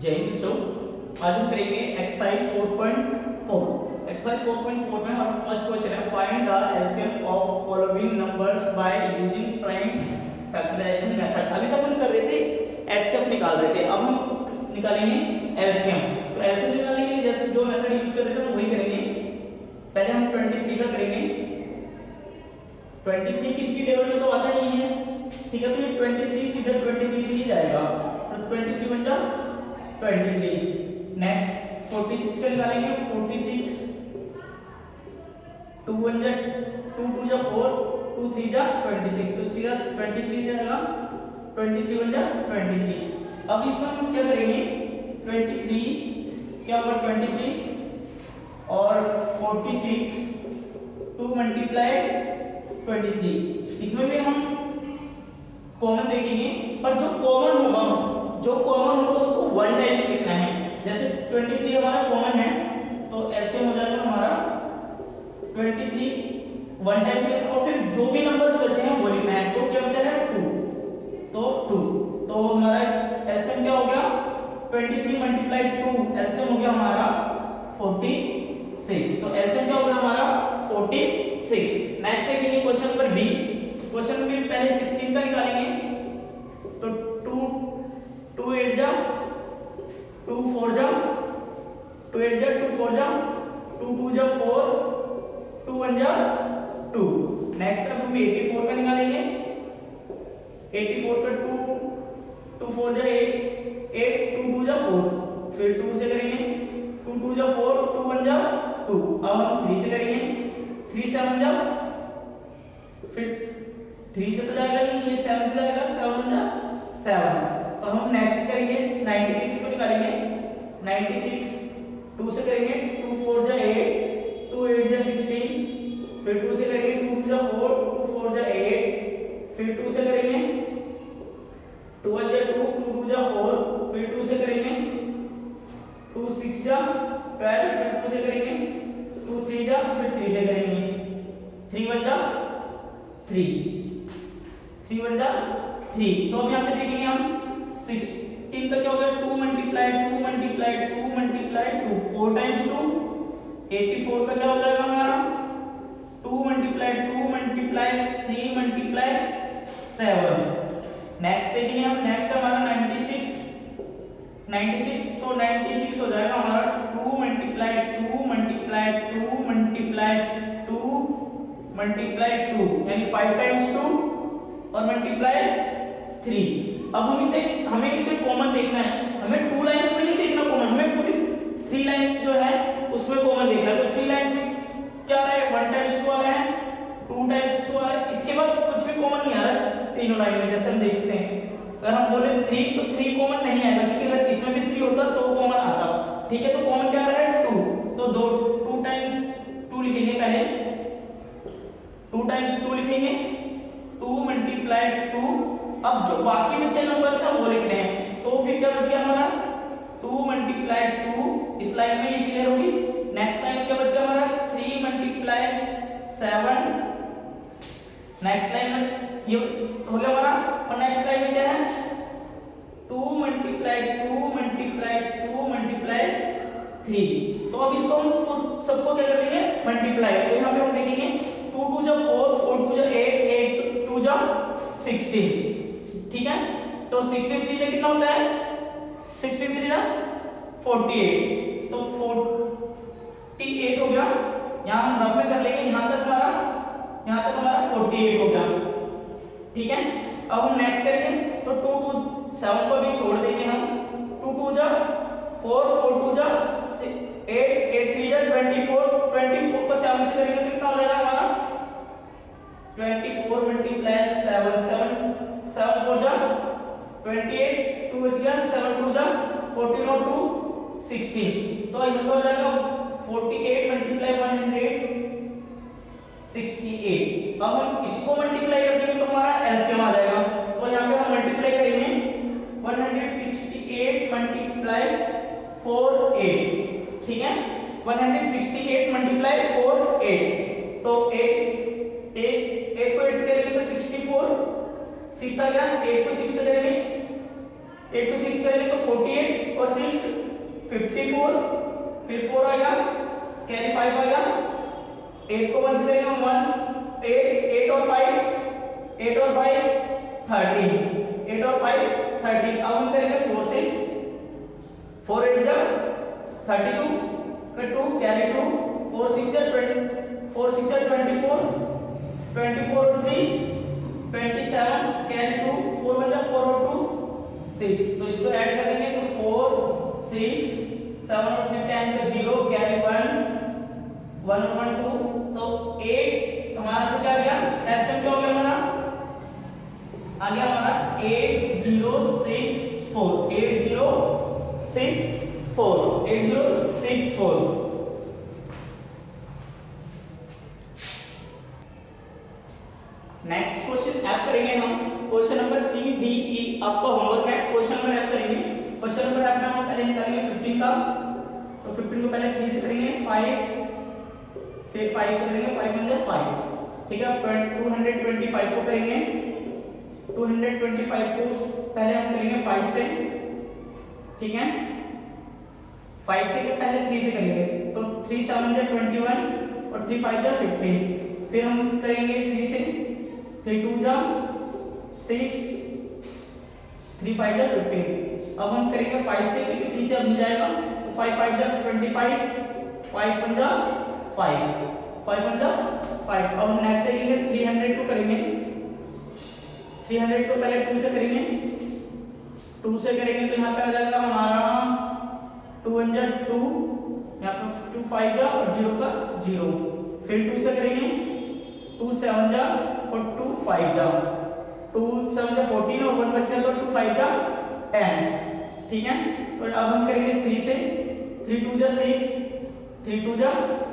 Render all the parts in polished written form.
जय हिंद बच्चों, आज हम करेंगे एक्सरसाइज 4.4। एक्सरसाइज 4.4 में हमारा फर्स्ट क्वेश्चन है find the LCM of following numbers by using prime factorisation method. अभी तक हम कर रहे थे एचसीएफ निकाल रहे थे, अब हम निकालेंगे एलसीएम। तो एलसीएम निकालने के लिए जस्ट जो मेथड यूज कर रहे थे हम वही करेंगे। पहले हम 23 का करेंगे। 23 किसकी टेबल में तो आता नहीं है, ठीक है, तो ये 23 सीधा 23 से ही जाएगा, तो 23 बन जा 23। नेक्स्ट 46 का निकालेंगे। 46 2 1 जा 2 2 जा 4 2 3 जा 26, तो सीधा 23 से आएगा 23 बन जा 23। अब इसमें हम क्या करेंगे, 23 क्या होगा 23 और 46 2 मल्टीप्लाई 23। इसमें भी हम कॉमन देखेंगे, पर जो कॉमन होगा उसको 1 टाइम्स लिखना है। जैसे 23 हमारा कॉमन है तो एलसीएम हो जाएगा हमारा 23 1 टाइम्स लिखना, और फिर जो भी नंबर्स बचे हैं वो लिखना है। तो क्या बचा है 2, तो 2, तो हमारा एलसीएम क्या हो गया 23 मल्टीप्लाई 2, एलसीएम हो गया हमारा 46। तो एलसीएम क्या होगा हमारा 46। नेक्स्ट देखेंगे क्वेश्चन नंबर बी। क्वेश्चन में पहले 16 का निकालेंगे, तो 2 8 जा 2 4 जा 2 8 जा 2 4 जा 2 2 जा 4 2 1 जा 2। नेक्स्ट अब हम 84 का निकालेंगे। 84 का 2 4 जा 8 2 2 जा 4, फिर 2 से करेंगे 2 2 जा 4 2 1 जा 2। अब हम 3 से करेंगे, 3 7 जा, फिर 3 से तो जाएगा नहीं, ये 7 से जाएगा 7 जा 7। तो हम नेक्स्ट करेंगे 96 को निकालेंगे। 96 2 से करेंगे 2 4 जा 8 2 8 जा 16, फिर 2 से करेंगे 2 2 जा 4 2 4 जा 8, फिर 2 से करेंगे 2 1 जा 2 2 2 जा 4, फिर 2 से करेंगे 2 6 जा 12, फिर 2 से करेंगे 2 3 जा, फिर 3 से करेंगे 3 1 जा 3 3 1 जा 3। तो अब यहाँ पे देखेंगे हम 16 का क्या हो गया 2 मल्टीप्लाई 2 मल्टीप्लाई 2 मल्टीप्लाई 2 4 टाइम्स 2। 84 का क्या हो जाएगा हमारा 2 मल्टीप्लाई 2 मल्टीप्लाई 3 मल्टीप्लाई 7। नेक्स्ट देखेंगे हम, नेक्स्ट हमारा 96 तो 96 हो जाएगा हमारा 2 मल्टीप्लाई 2 मल्टीप्लाई 2 मल्टीप्लाई 2 मल्टीप्लाई 2, यानी 5 टाइम्स 2 और मल्टीप्लाई 3। अब हमें इसे कॉमन देखना है, हमें 2 लाइंस में नहीं देखना कॉमन, हमें पूरी 3 लाइंस जो है उसमें कॉमन देखना है। तो 3 लाइंस में क्या आ रहा है 1 टाइम्स 2 आ रहा है 2 टाइम्स 2 आ रहा है, इसके बाद कुछ भी कॉमन नहीं आ रहा है तीनों लाइन में। जैसे हम देखते हैं अगर हम बोले 3 तो 3 कॉमन नहीं आएगा, क्योंकि अगर इसमें भी 3 होता तो कॉमन आता, ठीक है। तो कॉमन क्या आ रहा है 2, तो 2 टाइम्स 2 लिखेंगे, पहले 2 टाइम्स 2 लिखेंगे 2 मल्टीप्लाई 2। अब जो बाकी बचे नंबर्स हैं वो लिखने हैं, तो फिर क्या बच गया हमारा 2 मल्टीप्लाई 2, इस लाइन में ये क्लियर होगी। नेक्स्ट लाइन क्या बच गया हमारा 3 मल्टीप्लाई 7, नेक्स्ट लाइन में ये हो गया हमारा, और नेक्स्ट लाइन में क्या है 2 मल्टीप्लाई 2 मल्टीप्लाई 2 मल्टीप्लाई 3। तो अब इसको हम सबको क्या कर देंगे मल्टीप्लाई। तो यहाँ पे हम देखेंगे 2 2 जा 4 4 2 जा 8 8 2 जा 16, ठीक है। तो 63 से कितना होता है 63 जा 48, तो 48 हो गया। यहाँ हम रफ में कर लेंगे, यहाँ तक हमारा 48 हो गया, ठीक है। अब हम नेक्स्ट करेंगे, तो 2 2 7 को भी छोड़ देंगे हम, 2 2 जा 4 4 2 जा 8 8 3 जा 24 24 को 7 से करेंगे तो कितना हो जाएगा हमारा 24 मल्टीप्लाई 7 7 4 जा 28 2 बच गया 7 2 जा 14 और 2 16। तो यहाँ पे हो जाएगा 48 मल्टीप्लाई 168। अब हम इसको मल्टीप्लाई कर देंगे तो हमारा एलसीएम आ जाएगा। तो यहाँ पे हम मल्टीप्लाई करेंगे 168 मल्टीप्लाई 48, ठीक है। 168 मल्टीप्लाई 48, तो 8 को 8 से करेंगे तो 64 6 आ गया, 8 को 6 से करेंगे 8 को 6 करेंगे तो 48 और 6 54, फिर 4 आएगा, कैरी 5 आएगा, 8 को 1 से करेंगे 1, 8 और 5, 8 और 5 13, 8 और 5 13। अब हम करेंगे 4 से, 4 8 जा 32 का 2 कैरी 2, 4 6 जा 20, 4 6 जा 24, 24 और 3 27 कैरी 2, 4 1 जा 4 और 2 6। तो इसको ऐड कर देंगे तो 4 6 7 और 3 10 का 0 कैरी 1 1 और 1 2, तो 8 हमारा से क्या आ गया, एलसीएम क्या हो गया हमारा, आ गया हमारा 8064, 8064। नेक्स्ट क्वेश्चन ऐप करेंगे हम, question number C D E आपका होमवर्क है। क्वेश्चन नंबर ऐप करेंगे, क्वेश्चन नंबर ऐप में हम पहले निकालेंगे 15 का, तो 15 को पहले 3 से करेंगे 5, फिर 5 से करेंगे 5 1 जा 5, ठीक है। 225 को करेंगे, 225 को पहले हम करेंगे 5 से, ठीक है। 5 से के पहले 3 से करेंगे तो 3 7 जा 21 और 3 5 जा 15, फिर हम करेंगे 3 से, 3 2 जा 6, 3 5 जा 15। अब हम करेंगे 5 से, क्योंकि 3 से अब नहीं जाएगा, तो 5 5 जा 25, 5 1 जा 5, 5 1 जा 5। अब हम नेक्स्ट करेंगे 300 को करेंगे, 300 को पहले 2 से करेंगे, 2 से करेंगे तो यहाँ पे आ जाएगा हमारा 2 1 जा 2, यहाँ पे 2 5 जा और 0 का 0, फिर 2 से करेंगे 2 7 जा और 2 5 जा, 2 7 जा 14 और 1 बच गया तो 2 5 जा 10, ठीक है। तो अब हम करेंगे 3 से, 3 2 जा 6, 3 2 जा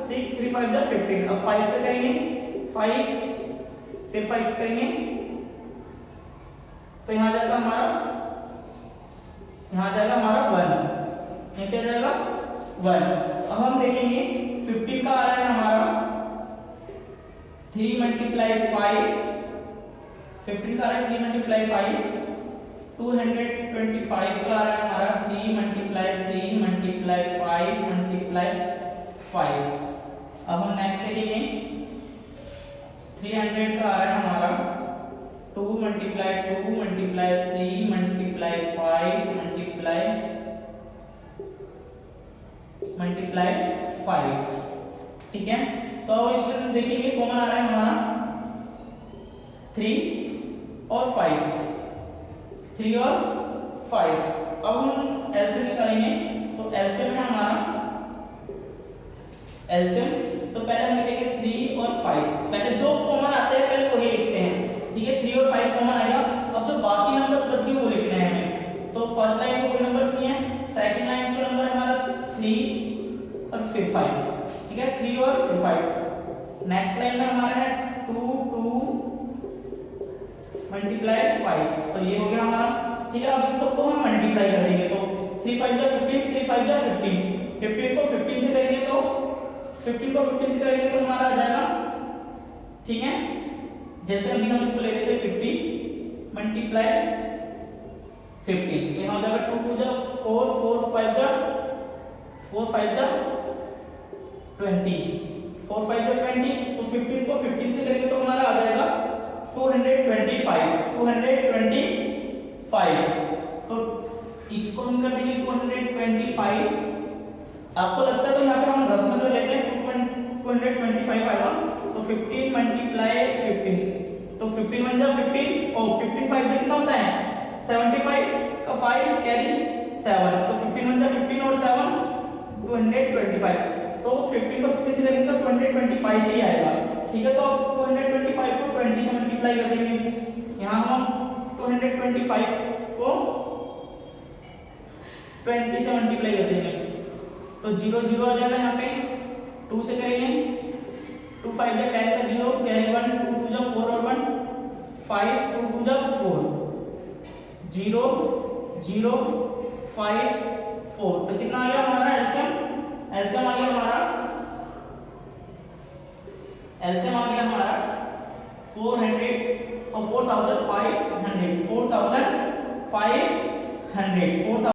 6, 3 5 जा 15। अब 5 से करेंगे 5, फिर 5 से करेंगे तो यहाँ जाएगा हमारा, यहाँ जाएगा हमारा 1, ये क्या जाएगा 1। अब हम देखेंगे 15 का आ रहा है हमारा 3 मल्टीप्लाई 5, 15 का आ रहा है 3 मल्टीप्लाई 5, 225 का आ रहा है हमारा 3 मल्टीप्लाई 3 मल्टीप्लाई 5 मल्टीप्लाई 5। अब हम नेक्स्ट देखेंगे 300 का आ रहा है हमारा 2 मल्टीप्लाई 2 मल्टीप्लाई 3 मल्टीप्लाई 5 मल्टीप्लाई 5, ठीक है। तो इसमें हम देखेंगे कॉमन आ रहा है हमारा 3 और 5, 3 और 5। अब हम एलसीएम निकालेंगे, तो एलसीएम है हमारा, एलसीएम तो पहले हम लिखेंगे 3 और 5, पहले जो कॉमन आते हैं पहले वही लिखते हैं, ठीक है। 3 और 5 कॉमन आएगा, अब जो बाकी नंबर्स बच गए वो लिखने हैं हमें। तो फर्स्ट लाइन में कोई नंबर्स नहीं है, सेकंड लाइन में नंबर है हमारा 3 और फिर 5, ठीक है, 3 और फिर 5। नेक्स्ट लाइन में हमारा है 2 2 मल्टीप्लाई 5, तो ये हो गया हमारा, ठीक है। अब इन सबको हम मल्टीप्लाई कर देंगे, तो 3 5 जा 15, 3 5 जा 15, 15 को 15 से करेंगे तो 15 को 15 से करेंगे तो हमारा आ जाएगा, ठीक है। जैसे अभी हम इसको ले लेते हैं 50 मल्टीप्लाई 15, यहाँ हो जाएगा 2 2 जा 4, 4 5 जा 4 5 जा 20, 4 5 जा 20, तो 15 को 15 से करेंगे तो हमारा आ जाएगा 225, 225। तो इसको हम कर देंगे 225। आपको लगता है तो यहाँ पे हम रफ में जो लेते हैं 225 आएगा, तो 15 मल्टीप्लाई 15, तो 15 1 जा 15 और 15 5 कितना होता है 75 का 5 कैरी 7, तो 15 1 जा 15 और 7 225, तो 15 को 15 से करेंगे तो 225 ही आएगा, ठीक है। तो अब 225 को 20 से मल्टीप्लाई कर देंगे, यहाँ हम 225 को 20 से मल्टीप्लाई कर देंगे तो 0 0 आ जाएगा, यहाँ पे 2 से करेंगे 2 5 जा 10 का 0 कैरी 1, 2 2 जा 4 और 1 5, 2 2 जा 4, 0 0 5 4, तो कितना आ गया हमारा एलसीएम, एलसीएम आ गया हमारा, एलसीएम आ गया हमारा 400 और 4500, 4500 100 4000